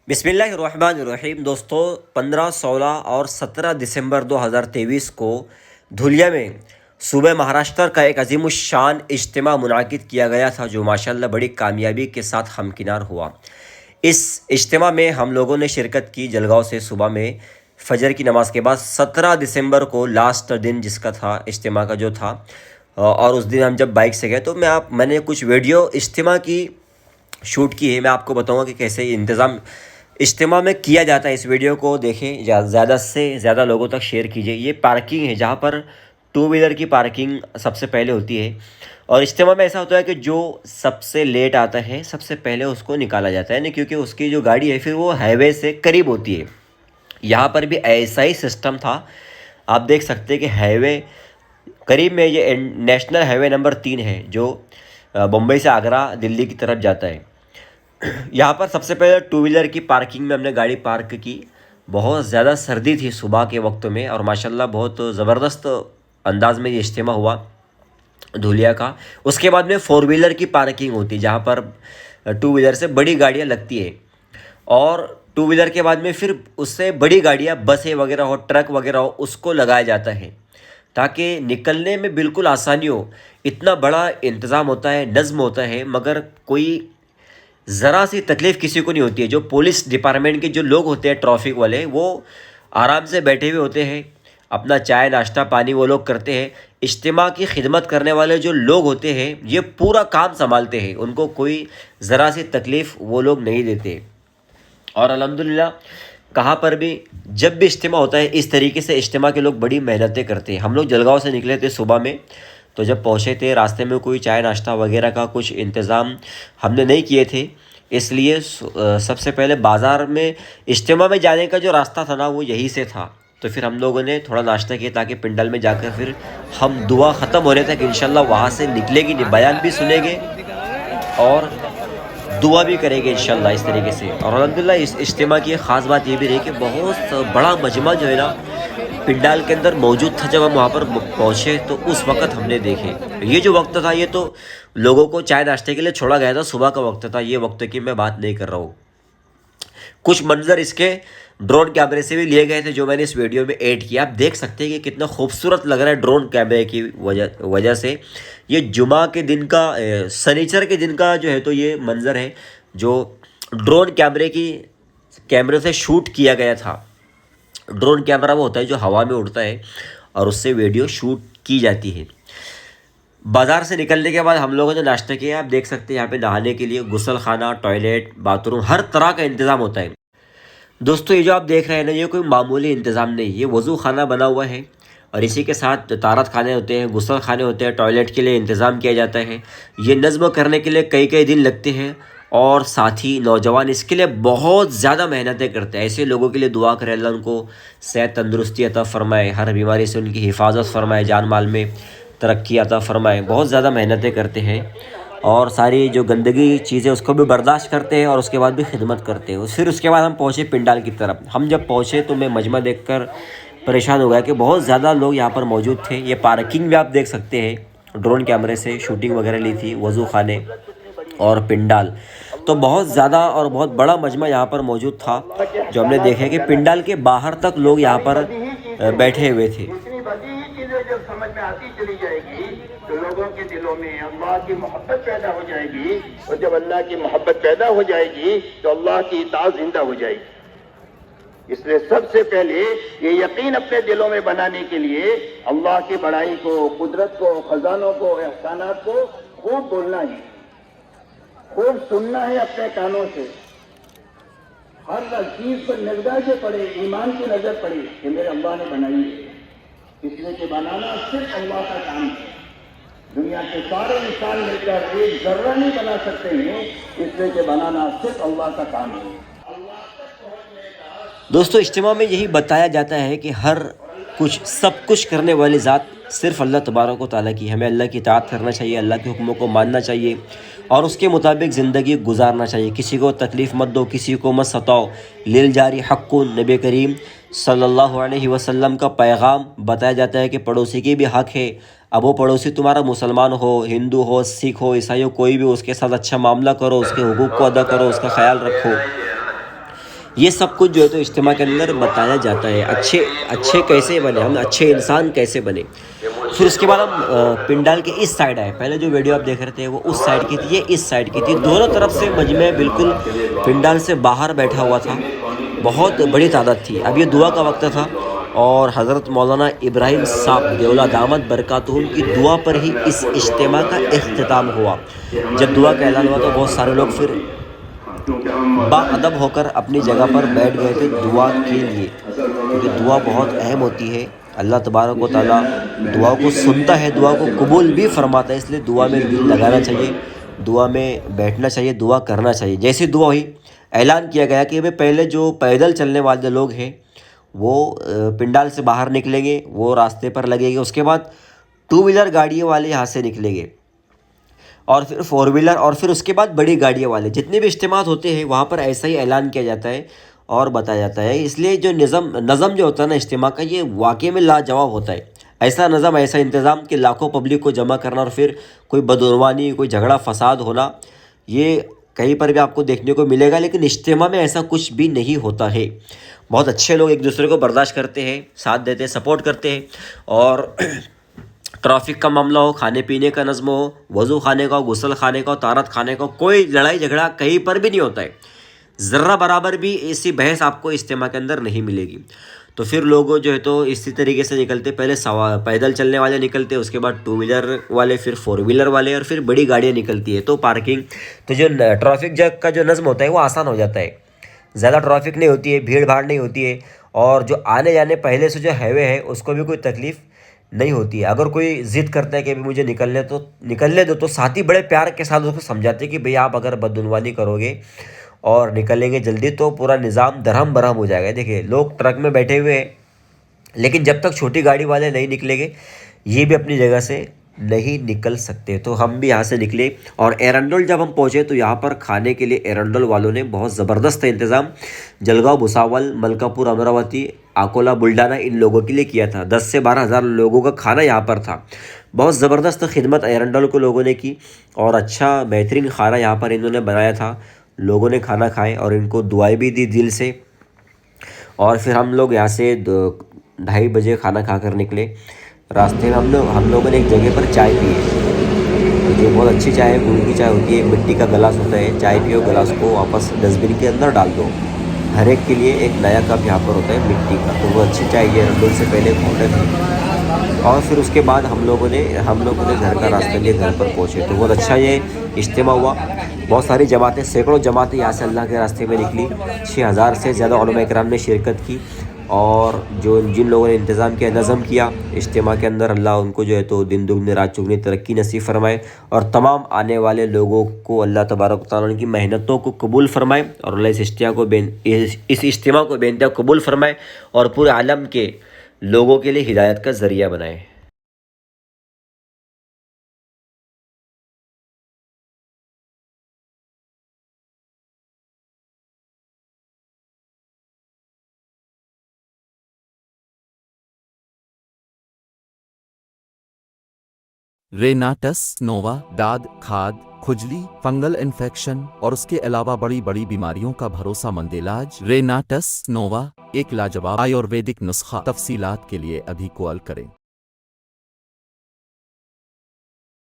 बिस्मिल्लाहिर्रहमानिर्रहीम। दोस्तों 15, 16 और 17 दिसंबर 2023 को धुलिया में सूबे महाराष्ट्र का एक अजीमुश्शान इज्तिमा मुनाकिद किया गया था, जो माशाल्लाह बड़ी कामयाबी के साथ हमकिनार हुआ। इस इज्तिमा में हम लोगों ने शिरकत की जलगांव से सुबह में फजर की नमाज के बाद। 17 दिसंबर को लास्ट दिन जिसका था इज्तिमा का जो था, और उस दिन हम जब बाइक से गए तो मैंने कुछ वीडियो इज्तिमा की शूट की है। मैं आपको बताऊंगा कि कैसे इंतज़ाम इज्तिमा में किया जाता है। इस वीडियो को देखें, ज़्यादा से ज़्यादा लोगों तक शेयर कीजिए। ये पार्किंग है जहाँ पर टू व्हीलर की पार्किंग सबसे पहले होती है, और इज्तिमा में ऐसा होता है कि जो सबसे लेट आता है सबसे पहले उसको निकाला जाता है, नहीं क्योंकि उसकी जो गाड़ी है फिर वो हाईवे से करीब होती है। यहाँ पर भी ऐसा ही सिस्टम था। आप देख सकते हैं कि हाईवे करीब में, ये नेशनल हाईवे नंबर 3 है जो मुंबई से आगरा दिल्ली की तरफ जाता है। यहाँ पर सबसे पहले टू व्हीलर की पार्किंग में हमने गाड़ी पार्क की। बहुत ज़्यादा सर्दी थी सुबह के वक्त में, और माशाल्लाह बहुत ज़बरदस्त अंदाज में ये इज्तिमा हुआ धुलिया का। उसके बाद में फोर व्हीलर की पार्किंग होती, जहाँ पर टू व्हीलर से बड़ी गाड़ियाँ लगती है, और टू व्हीलर के बाद में फिर उससे बड़ी गाड़ियाँ बसें वगैरह हो, ट्रक वगैरह हो, उसको लगाया जाता है ताकि निकलने में बिल्कुल आसानी हो। इतना बड़ा इंतज़ाम होता है, नज़्म होता है, मगर कोई ज़रा सी तकलीफ़ किसी को नहीं होती है। जो पुलिस डिपार्टमेंट के जो लोग होते हैं, ट्रैफिक वाले, वो आराम से बैठे हुए होते हैं, अपना चाय नाश्ता पानी वो लोग करते हैं। इज्तिमा की खिदमत करने वाले जो लोग होते हैं ये पूरा काम संभालते हैं, उनको कोई ज़रा सी तकलीफ़ वो लोग नहीं देते। और अल्हम्दुलिल्लाह कहाँ पर भी जब भी इज्तिमा होता है इस तरीके से इज्तिमा के लोग बड़ी मेहनतें करते हैं। हम लोग जलगांव से निकले थे सुबह में, तो जब पहुँचे थे रास्ते में कोई चाय नाश्ता वगैरह का कुछ इंतज़ाम हमने नहीं किए थे, इसलिए सबसे पहले बाज़ार में इज्तिमा में जाने का जो रास्ता था ना वो यहीं से था। तो फिर हम लोगों ने थोड़ा नाश्ता किया ताकि पिंडल में जाकर फिर हम दुआ ख़त्म होने तक इंशाल्लाह वहाँ से निकलेगी नहीं, बयान भी सुनेंगे और दुआ भी करेंगे इंशाल्लाह इस तरीके से। और अल्हम्दुलिल्लाह इस इज्तिमा की ख़ास बात ये भी रही कि बहुत बड़ा मजमा जो है ना पिंडाल के अंदर मौजूद था। जब हम वहाँ पर पहुँचे तो उस वक़्त हमने देखे, ये जो वक्त था ये तो लोगों को चाय नाश्ते के लिए छोड़ा गया था, सुबह का वक्त था, ये वक्त की मैं बात नहीं कर रहा हूँ। कुछ मंजर इसके ड्रोन कैमरे से भी लिए गए थे जो मैंने इस वीडियो में ऐड किया। आप देख सकते हैं कि कितना खूबसूरत लग रहा है ड्रोन कैमरे की वजह से। ये जुमा के दिन का, शनिचर के दिन का जो है तो ये मंजर है जो ड्रोन कैमरे से शूट किया गया था। ड्रोन कैमरा वो होता है जो हवा में उड़ता है और उससे वीडियो शूट की जाती है। बाज़ार से निकलने के बाद हम लोगों ने नाश्ता किया। आप देख सकते हैं यहाँ पे नहाने के लिए गुसल खाना, टॉयलेट, बाथरूम, हर तरह का इंतज़ाम होता है। दोस्तों ये जो आप देख रहे हैं ना, ये कोई मामूली इंतज़ाम नहीं, ये वज़ू खाना बना हुआ है, और इसी के साथ तारत खाने होते हैं, गुसल खाने होते हैं, टॉयलेट के लिए इंतज़ाम किया जाता है। ये नज़्म करने के लिए कई कई दिन लगते हैं, और साथ ही नौजवान इसके लिए बहुत ज़्यादा मेहनतें करते हैं। ऐसे लोगों के लिए दुआ करें अल्लाह उनको सेहत तंदुरुस्ती अता फ़रमाए, हर बीमारी से उनकी हिफाजत फ़रमाए, जान माल में तरक्की अता फ़रमाए। बहुत ज़्यादा मेहनतें करते हैं और सारी जो गंदगी चीज़ें उसको भी बर्दाश्त करते हैं, और उसके बाद भी खिदमत करते हैं। फिर उसके बाद हम पहुँचे पिंडाल की तरफ। हम जब पहुँचे तो मैं मजमा देखकर परेशान हो गया कि बहुत ज़्यादा लोग यहाँ पर मौजूद थे। ये पार्किंग भी आप देख सकते हैं, ड्रोन कैमरे से शूटिंग वगैरह ली थी, वज़ू खाने और पिंडाल। तो बहुत ज़्यादा और बहुत बड़ा मजमा यहाँ पर मौजूद था, जो हमने देखा कि पिंडाल के बाहर तक लोग यहाँ पर बैठे हुए थे। जब समझ में आती चली जाएगी तो लोगों के दिलों में अल्लाह की मोहब्बत पैदा हो जाएगी, और जब अल्लाह की मोहब्बत पैदा हो जाएगी तो अल्लाह की इताअत जिंदा हो जाएगी। इसलिए सबसे पहले ये यकीन अपने दिलों में बनाने के लिए अल्लाह की बड़ाई को, कुदरत को, खजानों को, एहसानात को खूब बोलना है, खूब सुनना है अपने कानों से। हर चीज पर निगाह से पड़े, ईमान की नजर पड़े कि मेरे अल्लाह ने बनाई है, इसलिए कि बनाना सिर्फ अल्लाह का काम है। दुनिया के सारे इंसान मिलकर एक जर्रा नहीं बना सकते हैं, इसलिए कि बनाना सिर्फ अल्लाह का काम है। दोस्तों इज्तिमा में यही बताया जाता है कि हर कुछ सब कुछ करने वाली ज़ात सिर्फ अल्लाह तबारक व तआला की। हमें अल्लाह की इताअत करना चाहिए, अल्लाह के हुक्मों को मानना चाहिए और उसके मुताबिक ज़िंदगी गुजारना चाहिए। किसी को तकलीफ़ मत दो, किसी को मत सताओ। लिल जारी हक़्क़ुन, नबी करीम सल्लल्लाहु अलैहि वसल्लम का पैगाम बताया जाता है कि पड़ोसी की भी हक़ है। अब वो पड़ोसी तुम्हारा मुसलमान हो, हिंदू हो, सिख हो, ईसाई हो, कोई भी, उसके साथ अच्छा मामला करो, उसके हुकूक़ को अदा करो, उसका ख्याल रखो। ये सब कुछ जो है तो इज्तिमा के अंदर बताया जाता है। अच्छे अच्छे कैसे बने, हम अच्छे इंसान कैसे बने। फिर उसके बाद हम पिंडाल के इस साइड आए। पहले जो वीडियो आप देख रहे थे वो उस साइड की थी, ये इस साइड की थी। दोनों तरफ से मजमे बिल्कुल पिंडाल से बाहर बैठा हुआ था, बहुत बड़ी तादाद थी। अब ये दुआ का वक्त था और हज़रत मौलाना इब्राहिम साहब देवला दामद बरकातुहुम की दुआ पर ही इस इज्तिमा का इख्तिताम हुआ। जब दुआ का ऐलान हुआ तो बहुत सारे लोग फिर बाअदब होकर अपनी जगह पर बैठ गए थे दुआ के लिए, क्योंकि दुआ बहुत अहम होती है। अल्लाह तबारक व तआला दुआ को सुनता है, दुआ को कबूल भी फरमाता है। इसलिए दुआ में दिल लगाना चाहिए, दुआ में बैठना चाहिए, दुआ करना चाहिए। जैसी दुआ हुई, ऐलान किया गया कि भाई पहले जो पैदल चलने वाले लोग हैं वो पिंडाल से बाहर निकलेंगे, वो रास्ते पर लगेंगे। उसके बाद टू व्हीलर गाड़ियों वाले यहाँ से निकलेंगे और फिर फोर व्हीलर, और फिर उसके बाद बड़ी गाड़ियों वाले। जितने भी इज्तिमात होते हैं वहाँ पर ऐसा ही ऐलान किया जाता है और बताया जाता है। इसलिए जो नज़म जो होता है ना इज्तिमा का, ये वाकई में लाजवाब होता है। ऐसा नज़म, ऐसा इंतज़ाम कि लाखों पब्लिक को जमा करना और फिर कोई बदनवानी, कोई झगड़ा फसाद होना, ये कहीं पर भी आपको देखने को मिलेगा। लेकिन इज्तिमा में ऐसा कुछ भी नहीं होता है। बहुत अच्छे लोग एक दूसरे को बर्दाश्त करते हैं, साथ देते हैं, सपोर्ट करते हैं। और ट्रैफिक का मामला हो, खाने पीने का नज़्म हो, वज़ू खाने का हो, गुसल खाने का हो, तारत खाने का हो, कोई लड़ाई झगड़ा कहीं पर भी नहीं होता है। ज़र्रा बराबर भी ऐसी बहस आपको इज्तिमा के अंदर नहीं मिलेगी। तो फिर लोग जो है तो इसी तरीके से निकलते, पहले पैदल चलने वाले निकलते, उसके बाद टू व्हीलर वाले, फिर फोर व्हीलर वाले, और फिर बड़ी गाड़ियाँ निकलती है। तो पार्किंग, तो जो ट्रैफिक जग का जो नज़्म होता है वो आसान हो जाता है। ज़्यादा ट्रैफिक नहीं होती है, भीड़ भाड़ नहीं होती है, और जो आने जाने पहले से जो हाईवे है उसको भी कोई तकलीफ़ नहीं होती है। अगर कोई ज़िद करता है कि अभी मुझे निकलने दो, तो साथी बड़े प्यार के साथ उसको समझाते हैं कि भई आप अगर बददुनवानी करोगे और निकलेंगे जल्दी तो पूरा निज़ाम दरहम बरहम हो जाएगा। देखिए लोग ट्रक में बैठे हुए हैं, लेकिन जब तक छोटी गाड़ी वाले नहीं निकलेंगे ये भी अपनी जगह से नहीं निकल सकते। तो हम भी यहाँ से निकले और एरंडोल जब हम पहुँचे तो यहाँ पर खाने के लिए एरंडोल वालों ने बहुत ज़बरदस्त इंतज़ाम जलगांव, भुसावल, मलकापुर, अमरावती, अकोला, बुल्ढाना इन लोगों के लिए किया था। 10 से 12 हज़ार लोगों का खाना यहाँ पर था। बहुत ज़बरदस्त खिदमत एरंडोल को लोगों ने की और अच्छा बेहतरीन खाना यहाँ पर इन्होंने बनाया था। लोगों ने खाना खाए और इनको दुआएं भी दी दिल से। और फिर हम लोग यहाँ से 2:30 बजे खाना खाकर निकले। रास्ते में हम लोगों ने एक जगह पर चाय पी है, जो बहुत अच्छी चाय है, गुड़ की चाय होती है। मिट्टी का गिलास होता है, चाय पियो, गिलास को वापस डस्टबिन के अंदर डाल दो। हर एक के लिए एक नया कप यहाँ पर होता है मिट्टी का। तो वो अच्छी चाय है, एरंडोल से पहले ऑर्डर थी। और फिर उसके बाद हम लोगों ने घर का रास्ता लिए घर पर पहुँचे। तो बहुत अच्छा ये इज्तिमा हुआ। बहुत सारी जमातें, सैकड़ों जमातें यहाँ से अल्लाह के रास्ते में निकली। 6000 से ज़्यादा उलमा इकराम ने शिरकत की। और जिन लोगों ने इंतज़ाम किया, नज़म किया इज्तिमा के अंदर, अल्लाह उनको जो है तो दिन दुगनी रात चौगनी तरक्की नसीब फरमाए। और तमाम आने वाले लोगों को अल्लाह तबारक व तआला उनकी मेहनतों को कबूल फरमाए। और अल्लाह इस इज्तिमा को बेनतहा कबूल फरमाए और पूरे आलम के लोगों के लिए हिदायत का ज़रिया बनाए। रेनाटस नोवा, दाद, खाद, खुजली, फंगल इन्फेक्शन और उसके अलावा बड़ी बड़ी बीमारियों का भरोसामंद इलाज। रेनाटस नोवा एक लाजवाब आयुर्वेदिक नुस्खा। तफसीलात के लिए अभी कॉल करें।